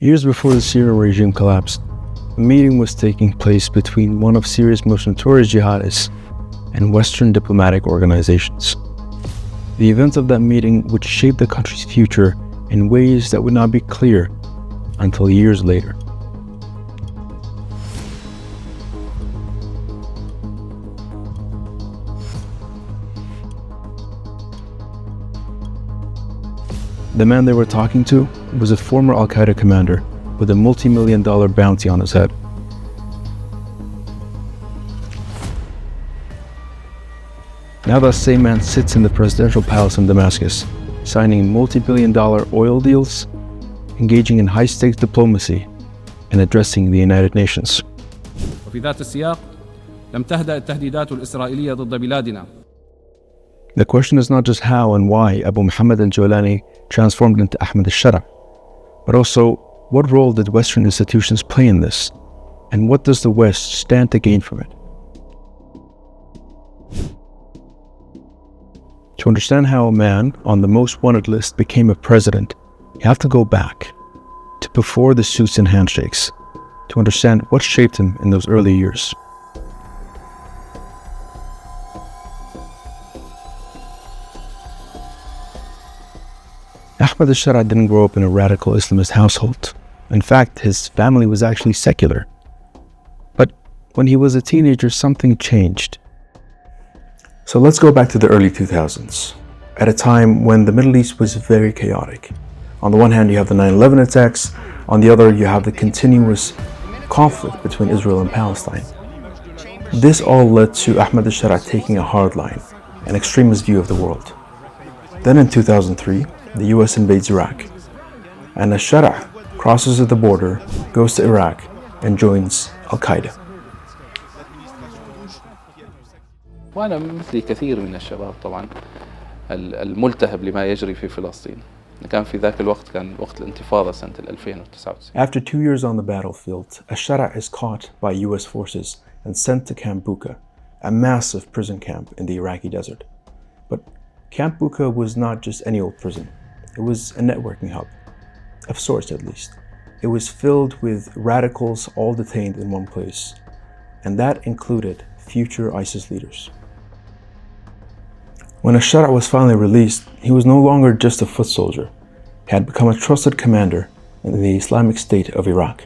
Years before the Syrian regime collapsed, a meeting was taking place between one of Syria's most notorious jihadists and Western diplomatic organizations. The events of that meeting would shape the country's future in ways that would not be clear until years later. The man they were talking to was a former al-Qaeda commander with a multi-million-dollar bounty on his head. Now that same man sits in the presidential palace in Damascus, signing multi-billion-dollar oil deals, engaging in high-stakes diplomacy, and addressing the United Nations. وفي ذات السياق لم تهدأ التهديدات الإسرائيلية ضد بلادنا. The question is not just how and why Abu Mohammad al-Jolani transformed into Ahmed al-Shara, but also what role did Western institutions play in this, and what does the West stand to gain from it? To understand how a man on the most wanted list became a president, you have to go back to before the suits and handshakes to understand what shaped him in those early years. Ahmed al-Shara didn't grow up in a radical Islamist household. In fact, his family was actually secular. But when he was a teenager, something changed. So let's go back to the early 2000s, at a time when the Middle East was very chaotic. On the one hand, you have the 9/11 attacks. On the other, you have the continuous conflict between Israel and Palestine. This all led to Ahmed al-Shara taking a hard line, an extremist view of the world. Then in 2003, the US invades Iraq, and al-Shara crosses the border, goes to Iraq, and joins al-Qaeda. وأنا مثل كثير من الشباب طبعا الملتهب لما يجري في فلسطين. كان في ذاك الوقت كان وقت الانتفاضة سنة 2009. After 2 years on the battlefield, al-Shara is caught by US forces and sent to Camp Bucca, a massive prison camp in the Iraqi desert. But Camp Bucca was not just any old prison. It was a networking hub, of sorts at least. It was filled with radicals all detained in one place, and that included future ISIS leaders. When al-Shara was finally released, he was no longer just a foot soldier. He had become a trusted commander in the Islamic State of Iraq.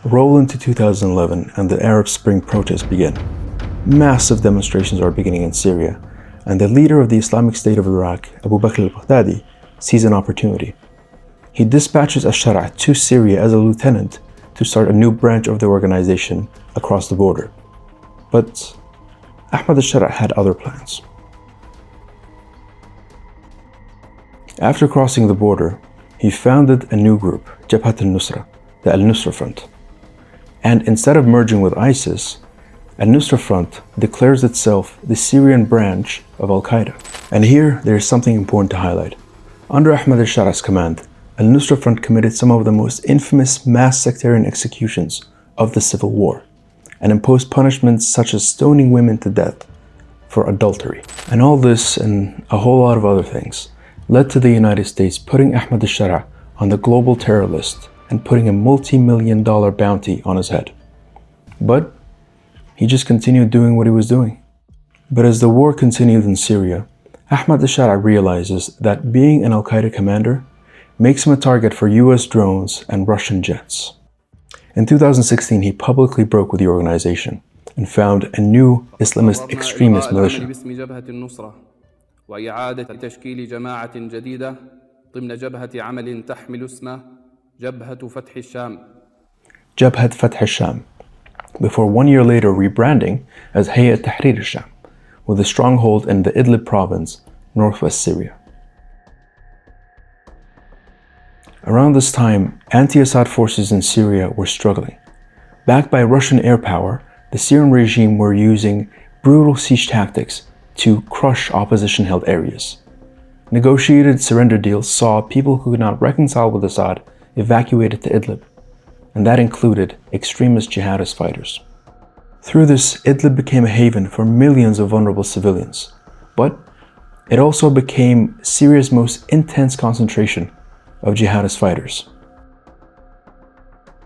Roll into 2011 and the Arab Spring protests begin. Massive demonstrations are beginning in Syria, and the leader of the Islamic State of Iraq, Abu Bakr al-Baghdadi, sees an opportunity. He dispatches al-Shara to Syria as a lieutenant to start a new branch of the organization across the border. But Ahmed al-Shara had other plans. After crossing the border, he founded a new group, Jabhat al-Nusra, the al-Nusra Front. And instead of merging with ISIS, al-Nusra Front declares itself the Syrian branch of al-Qaeda. And here, there is something important to highlight. Under Ahmed al-Shara's command, al-Nusra Front committed some of the most infamous mass sectarian executions of the Civil War and imposed punishments such as stoning women to death for adultery. And all this and a whole lot of other things led to the United States putting Ahmed al-Shara on the global terror list and putting a multi-million-dollar bounty on his head. But he just continued doing what he was doing. But as the war continued in Syria, Ahmed al-Shara realizes that being an al-Qaeda commander makes him a target for US drones and Russian jets. In 2016, he publicly broke with the organization and found a new Islamist extremist militia. Jabhat Fath al-Sham, before 1 year later rebranding as Hayat Tahrir al-Sham, with a stronghold in the Idlib province, northwest Syria. Around this time, anti-Assad forces in Syria were struggling. Backed by Russian air power, the Syrian regime were using brutal siege tactics to crush opposition-held areas. Negotiated surrender deals saw people who could not reconcile with Assad evacuated to Idlib, and that included extremist jihadist fighters. Through this, Idlib became a haven for millions of vulnerable civilians, but it also became Syria's most intense concentration of jihadist fighters.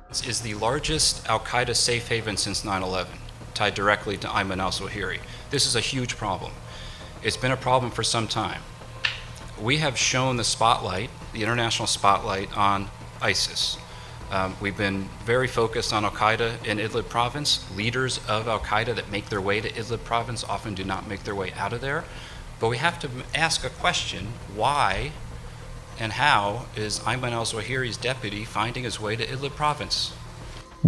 This is the largest al-Qaeda safe haven since 9/11, tied directly to Ayman al-Zawahiri. This is a huge problem. It's been a problem for some time. We have shown the spotlight, the international spotlight, on ISIS. We've been very focused on al-Qaeda in Idlib province. Leaders of al-Qaeda that make their way to Idlib province often do not make their way out of there. But we have to ask a question: why and how is Ayman al-Zawahiri's deputy finding his way to Idlib province?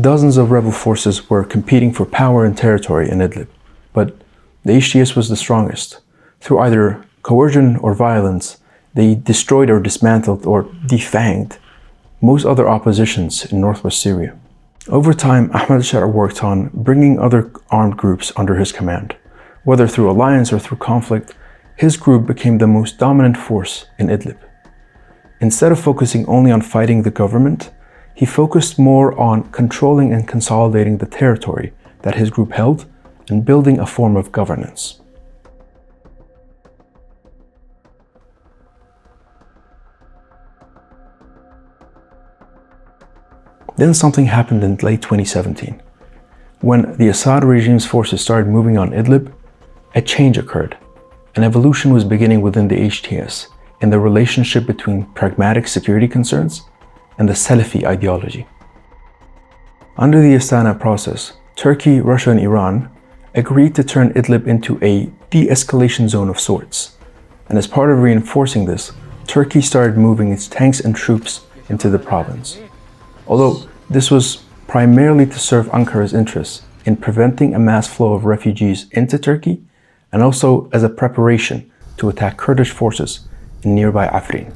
Dozens of rebel forces were competing for power and territory in Idlib, but the HTS was the strongest. Through either coercion or violence, they destroyed or dismantled or defanged most other oppositions in northwest Syria. Over time, Ahmed al-Shara worked on bringing other armed groups under his command. Whether through alliance or through conflict, his group became the most dominant force in Idlib. Instead of focusing only on fighting the government, he focused more on controlling and consolidating the territory that his group held and building a form of governance. Then something happened in late 2017. When the Assad regime's forces started moving on Idlib, a change occurred. An evolution was beginning within the HTS in the relationship between pragmatic security concerns and the Salafi ideology. Under the Astana process, Turkey, Russia, and Iran agreed to turn Idlib into a de-escalation zone of sorts. And as part of reinforcing this, Turkey started moving its tanks and troops into the province. Although this was primarily to serve Ankara's interests in preventing a mass flow of refugees into Turkey, and also as a preparation to attack Kurdish forces in nearby Afrin.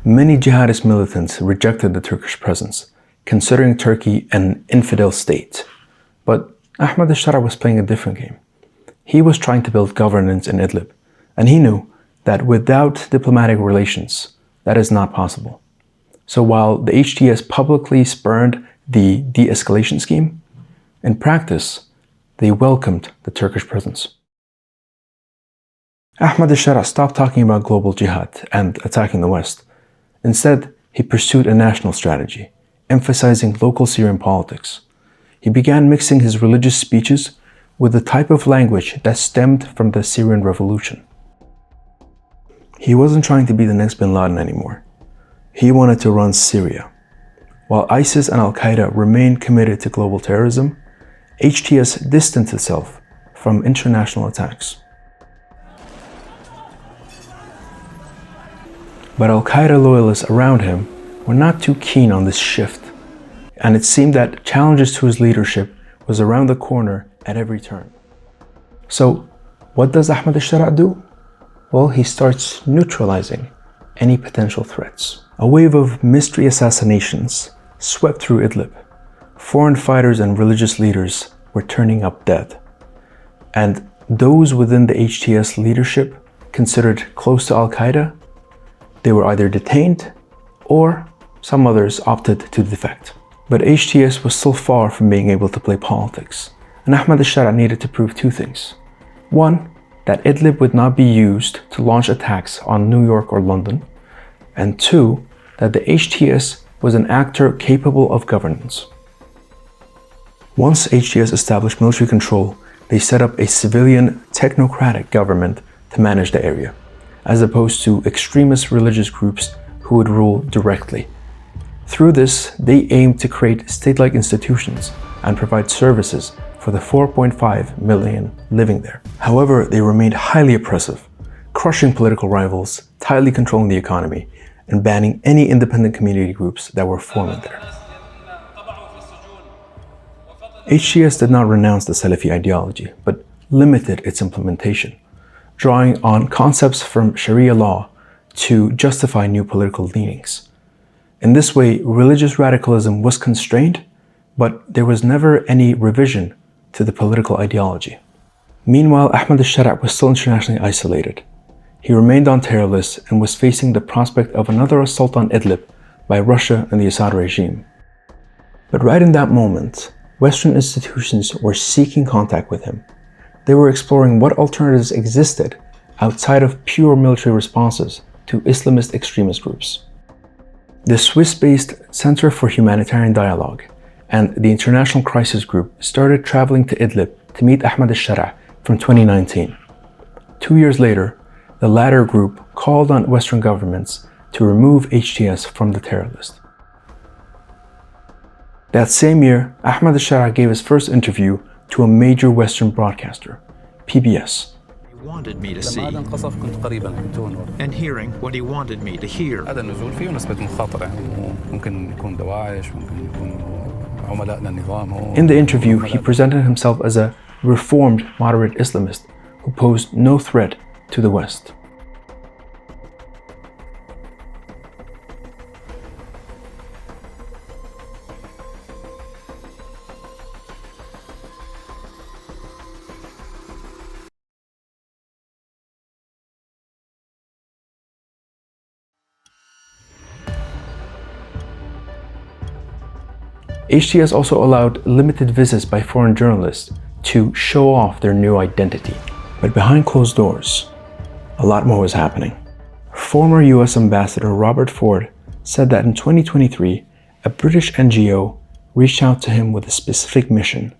Many jihadist militants rejected the Turkish presence, considering Turkey an infidel state. But Ahmed al-Shara was playing a different game. He was trying to build governance in Idlib, and he knew that without diplomatic relations, that is not possible. So while the HTS publicly spurned the de-escalation scheme, in practice, they welcomed the Turkish presence. Ahmed al-Shara stopped talking about global jihad and attacking the West. Instead, he pursued a national strategy, emphasizing local Syrian politics. He began mixing his religious speeches with the type of language that stemmed from the Syrian revolution. He wasn't trying to be the next bin Laden anymore. He wanted to run Syria. While ISIS and al-Qaeda remained committed to global terrorism, HTS distanced itself from international attacks. But al-Qaeda loyalists around him were not too keen on this shift, and it seemed that challenges to his leadership was around the corner at every turn. So, what does Ahmed al-Shara do? Well, he starts neutralizing any potential threats. A wave of mystery assassinations swept through Idlib. Foreign fighters and religious leaders were turning up dead. And those within the HTS leadership considered close to al-Qaeda, they were either detained or some others opted to defect. But HTS was still far from being able to play politics. And Ahmed al-Shara needed to prove two things. One, that Idlib would not be used to launch attacks on New York or London. And two, that the HTS was an actor capable of governance. Once HTS established military control, they set up a civilian, technocratic government to manage the area, as opposed to extremist religious groups who would rule directly. Through this, they aimed to create state-like institutions and provide services for the 4.5 million living there. However, they remained highly oppressive, crushing political rivals, tightly controlling the economy, and banning any independent community groups that were forming there. HTS did not renounce the Salafi ideology, but limited its implementation, drawing on concepts from Sharia law to justify new political leanings. In this way, religious radicalism was constrained, but there was never any revision to the political ideology. Meanwhile, Ahmed al-Shara was still internationally isolated. He remained on terror lists and was facing the prospect of another assault on Idlib by Russia and the Assad regime. But right in that moment, Western institutions were seeking contact with him. they were exploring what alternatives existed outside of pure military responses to Islamist extremist groups. The Swiss-based Center for Humanitarian Dialogue and the International Crisis Group started traveling to Idlib to meet Ahmed al-Sharaa from 2019. 2 years later, the latter group called on Western governments to remove HTS from the terror list. That same year, Ahmed al-Sharaa gave his first interview to a major Western broadcaster, PBS. He wanted me to see, and hearing what he wanted me to hear. In the interview, he presented himself as a reformed moderate Islamist who posed no threat to the West. HTS also allowed limited visits by foreign journalists to show off their new identity. But behind closed doors, a lot more was happening. Former US Ambassador Robert Ford said that in 2023, a British NGO reached out to him with a specific mission.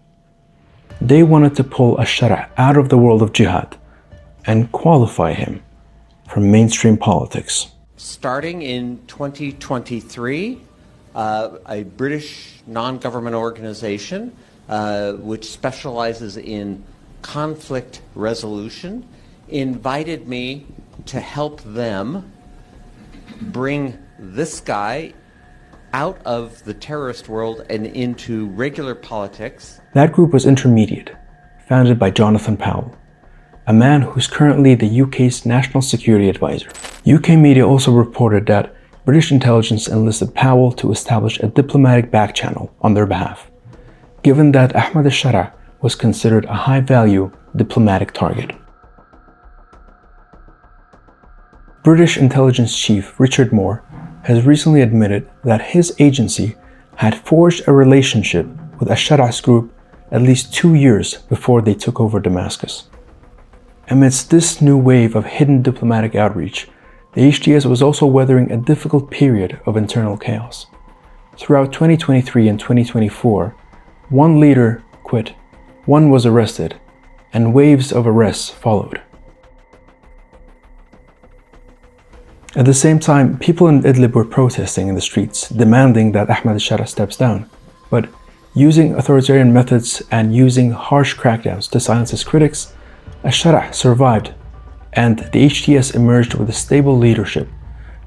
They wanted to pull al-Shara out of the world of jihad and qualify him from mainstream politics. Starting in 2023, a British non-government organization which specializes in conflict resolution invited me to help them bring this guy out of the terrorist world and into regular politics. That group was Intermediate, founded by Jonathan Powell, a man who's currently the UK's National Security Advisor. UK media also reported that British intelligence enlisted Powell to establish a diplomatic backchannel on their behalf, given that Ahmed al-Sharaa was considered a high-value diplomatic target. British intelligence chief Richard Moore has recently admitted that his agency had forged a relationship with al-Sharaa's group at least 2 years before they took over Damascus. Amidst this new wave of hidden diplomatic outreach, the HTS was also weathering a difficult period of internal chaos. Throughout 2023 and 2024, one leader quit, one was arrested, and waves of arrests followed. At the same time, people in Idlib were protesting in the streets, demanding that Ahmed al-Sharaa steps down. But using authoritarian methods and using harsh crackdowns to silence his critics, al-Sharaa survived, and the HTS emerged with a stable leadership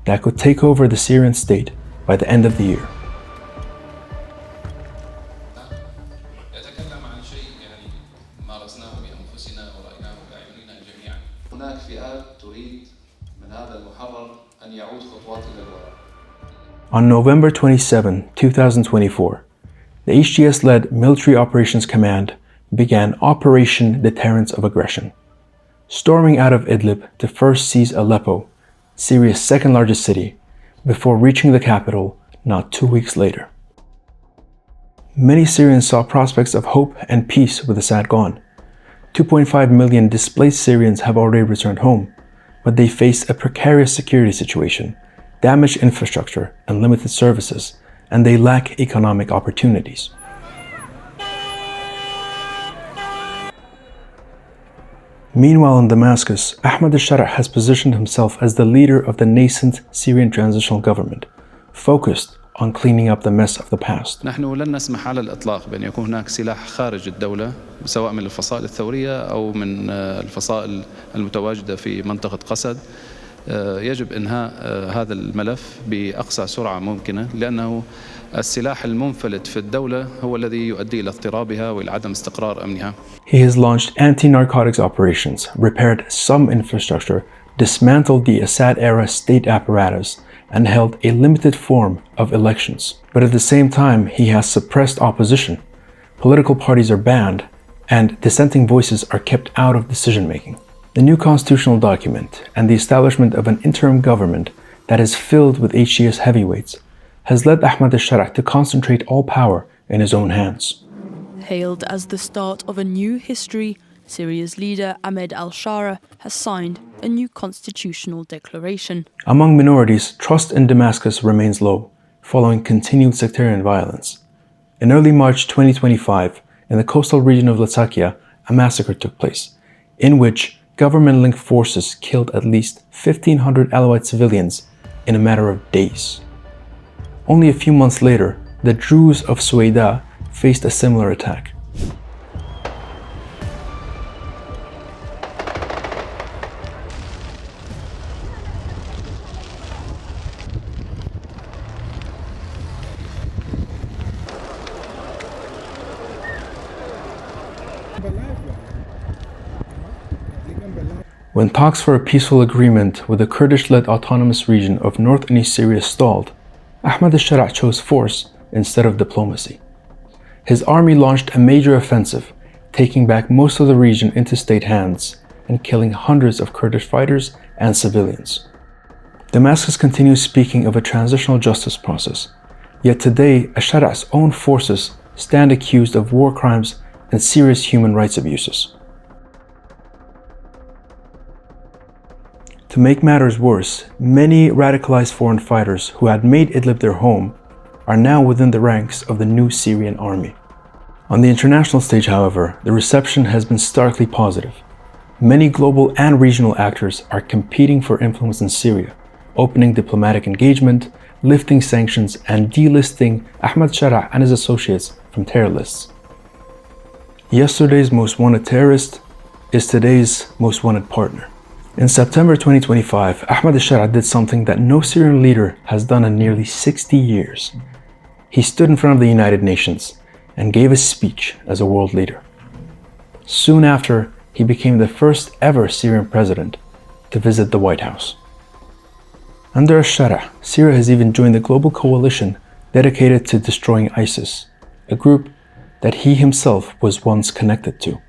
that could take over the Syrian state by the end of the year. On November 27, 2024, the HTS-led Military Operations Command began Operation Deterrence of Aggression, storming out of Idlib to first seize Aleppo, Syria's second largest city, before reaching the capital not 2 weeks later. Many Syrians saw prospects of hope and peace with Assad gone. 2.5 million displaced Syrians have already returned home, but they face a precarious security situation, damaged infrastructure, and limited services, and they lack economic opportunities. Meanwhile, in Damascus, Ahmed al-Sharaa has positioned himself as the leader of the nascent Syrian transitional government, focused on cleaning up the mess of the past. نحن لن نسمح على الإطلاق بأن يكون هناك سلاح خارج الدولة سواء من الفصائل الثورية أو من الفصائل المتواجدة في منطقة قسد. يجب إنهاء هذا الملف بأقصى سرعة ممكنة لأنه السلاح المنفلت في الدولة هو الذي يؤدي إلى اضطرابها وإلى عدم استقرار أمنها. He has launched anti-narcotics operations, repaired some infrastructure, dismantled the Assad-era state apparatus, and held a limited form of elections. But at the same time, he has suppressed opposition. Political parties are banned, and dissenting voices are kept out of decision-making. The new constitutional document and the establishment of an interim government that is filled with HTS heavyweights has led Ahmed al-Sharaa to concentrate all power in his own hands. Hailed as the start of a new history, Syria's leader, Ahmed al-Shara, has signed a new constitutional declaration. Among minorities, trust in Damascus remains low, following continued sectarian violence. In early March 2025, in the coastal region of Latakia, a massacre took place, in which government-linked forces killed at least 1,500 Alawite civilians in a matter of days. Only a few months later, the Druze of Suwaida faced a similar attack. When talks for a peaceful agreement with the Kurdish-led autonomous region of North and East Syria stalled, Ahmed al-Sharaa chose force instead of diplomacy. His army launched a major offensive, taking back most of the region into state hands and killing hundreds of Kurdish fighters and civilians. Damascus continues speaking of a transitional justice process, yet today al-Sharaa's own forces stand accused of war crimes and serious human rights abuses. To make matters worse, many radicalized foreign fighters who had made Idlib their home are now within the ranks of the new Syrian army. On the international stage, however, the reception has been starkly positive. Many global and regional actors are competing for influence in Syria, opening diplomatic engagement, lifting sanctions, and delisting Ahmed al-Sharaa and his associates from terror lists. Yesterday's most wanted terrorist is today's most wanted partner. In September 2025, Ahmed al-Sharaa did something that no Syrian leader has done in nearly 60 years. He stood in front of the United Nations and gave a speech as a world leader. Soon after, he became the first ever Syrian president to visit the White House. Under al-Sharaa, Syria has even joined the global coalition dedicated to destroying ISIS, a group that he himself was once connected to.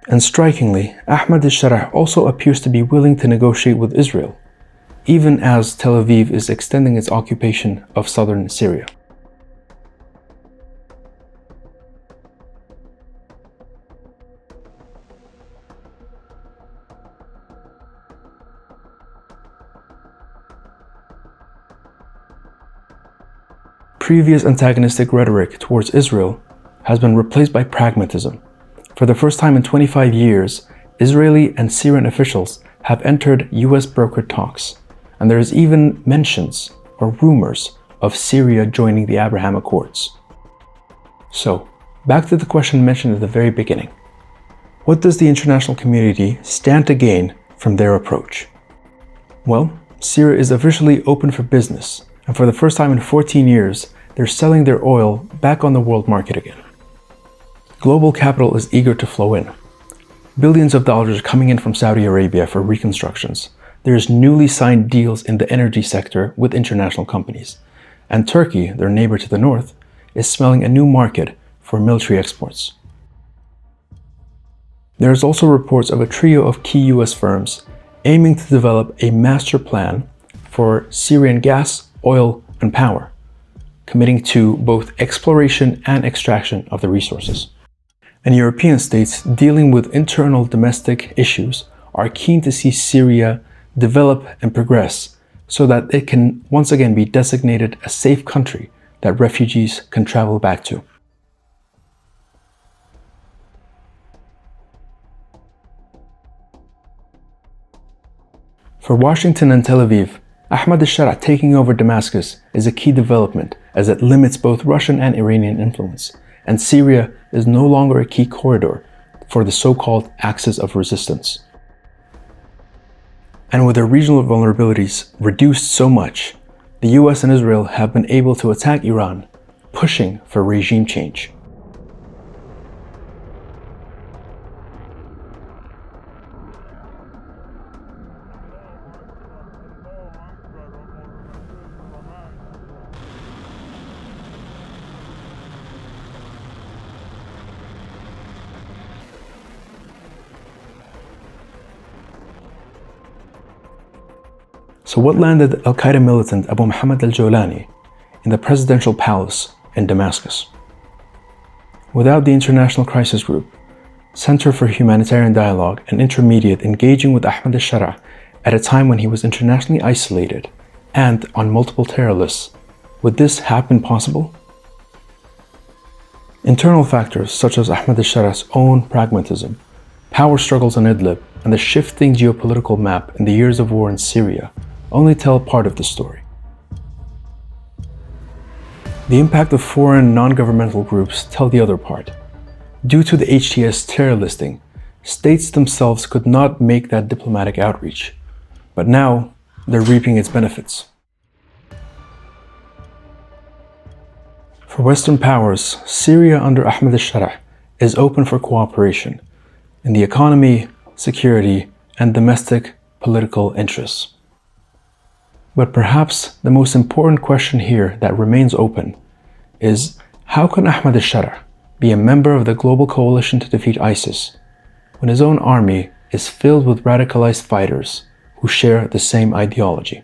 And strikingly, Ahmed al-Sharaa also appears to be willing to negotiate with Israel, even as Tel Aviv is extending its occupation of southern Syria. Previous antagonistic rhetoric towards Israel has been replaced by pragmatism. For the first time in 25 years, Israeli and Syrian officials have entered US-brokered talks, and there is even mentions or rumors of Syria joining the Abraham Accords. So, back to the question mentioned at the very beginning. What does the international community stand to gain from their approach? Well, Syria is officially open for business, and for the first time in 14 years, they're selling their oil back on the world market again. Global capital is eager to flow in. Billions of dollars are coming in from Saudi Arabia for reconstructions. There's newly signed deals in the energy sector with international companies. And Turkey, their neighbor to the north, is smelling a new market for military exports. There is also reports of a trio of key US firms aiming to develop a master plan for Syrian gas, oil, and power, committing to both exploration and extraction of the resources. And European states dealing with internal domestic issues are keen to see Syria develop and progress so that it can once again be designated a safe country that refugees can travel back to. For Washington and Tel Aviv, Ahmed al-Sharaa taking over Damascus is a key development as it limits both Russian and Iranian influence, and Syria is no longer a key corridor for the so-called axis of resistance. And with their regional vulnerabilities reduced so much, the US and Israel have been able to attack Iran, pushing for regime change. So what landed al-Qaeda militant Abu Mohammad al-Jolani in the presidential palace in Damascus? Without the International Crisis Group, Center for Humanitarian Dialogue and Intermediate engaging with Ahmed al-Sharaa at a time when he was internationally isolated and on multiple terror lists. Would this have been possible? Internal factors such as Ahmed al-Sharaa's own pragmatism, power struggles in Idlib, and the shifting geopolitical map in the years of war in Syria only tell part of the story. The impact of foreign non-governmental groups tell the other part. Due to the HTS terror listing, states themselves could not make that diplomatic outreach, but now they're reaping its benefits. For Western powers, Syria under Ahmed al-Sharaa is open for cooperation in the economy, security, and domestic political interests. But perhaps the most important question here that remains open is, how can Ahmed al-Sharaa be a member of the global coalition to defeat ISIS when his own army is filled with radicalized fighters who share the same ideology?